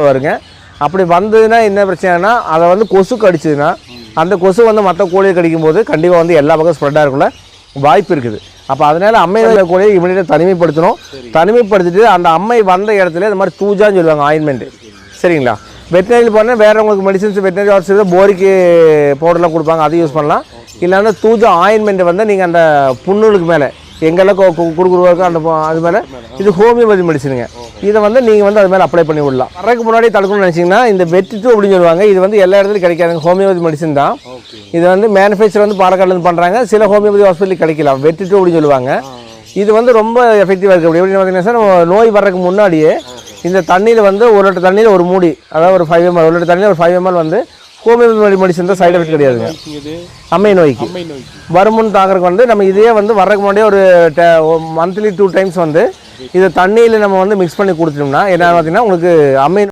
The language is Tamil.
வருங்க. அப்படி வந்ததுன்னா என்ன பிரச்சனைனா அதை வந்து கொசு கடிச்சதுன்னா அந்த கொசு வந்து மற்ற கோழியை கடிக்கும்போது கண்டிப்பாக வந்து எல்லா பக்கம் ஸ்ப்ரெட் ஆகக்குள்ள வாய்ப்பு இருக்குது. அப்போ அதனால் அம்மை கோழியை இமீடியட்டாக தனிமைப்படுத்தணும். தனிமைப்படுத்திட்டு அந்த அம்மை வந்த இடத்துல இந்த மாதிரி தூஜான்னு சொல்லுவாங்க, ஆயின்மெண்ட்டு. சரிங்களா? வெட்டினரியில் போனால் வேறு உங்களுக்கு மெடிசன்ஸ் வெட்டினரி ஹாஸ்பிட்டல் போரிக்கு பவுடர்லாம் கொடுப்பாங்க, அதை யூஸ் பண்ணலாம். இல்லைன்னா தூஜா ஆயின்மெண்ட்டு வந்து நீங்கள் அந்த புண்ணுகளுக்கு மேலே எங்கெல்லாம் குறுக்குருவாக்கோ அந்த அது மேலே இது ஹோமியோபதி மெடிசனுங்க. இதை வந்து நீங்கள் வந்து அது மேலே அப்ளை பண்ணி விடலாம். வரக்கு முன்னாடி தடுக்கணும்னு நினச்சிங்கன்னா இந்த வெட்டிட்டு அப்படின்னு சொல்லுவாங்க. இது வந்து எல்லா இடத்துலையும் கிடைக்காதுங்க, ஹோமியோபதி மெடிசன் தான். இது வந்து மேனுஃபேக்சர் வந்து பாலக்காடுலேருந்து பண்ணுறாங்க. சில ஹோமியோபதி ஹாஸ்பிட்டல் கிடைக்கலாம், வெட்டிட்டு அப்படின்னு சொல்லுவாங்க. இது வந்து ரொம்ப எஃபெக்டிவாக இருக்குது. எப்படின்னு பார்த்தீங்கன்னா சார், நம்ம நோய் வர்றதுக்கு முன்னாடியே இந்த தண்ணியில் வந்து 1 லிட்டர் தண்ணியில் ஒரு மூடி, அதாவது ஒரு 5 ml, 1 லிட்டர் தண்ணியில் ஒரு 5 ml வந்து ஹோமியோபதி மெடிசன் தான். சைடு எஃபெக்ட் கிடையாதுங்க. அம்மை நோய்க்கு வருமுன் தாக்குறதுக்கு வந்து நம்ம இதே வந்து வர்றதுக்கு முன்னாடியே ஒரு மந்த்லி 2 times வந்து இதை தண்ணியில் நம்ம வந்து மிக்ஸ் பண்ணி கொடுத்துட்டோம்னா என்ன பார்த்தீங்கன்னா உங்களுக்கு அம்மை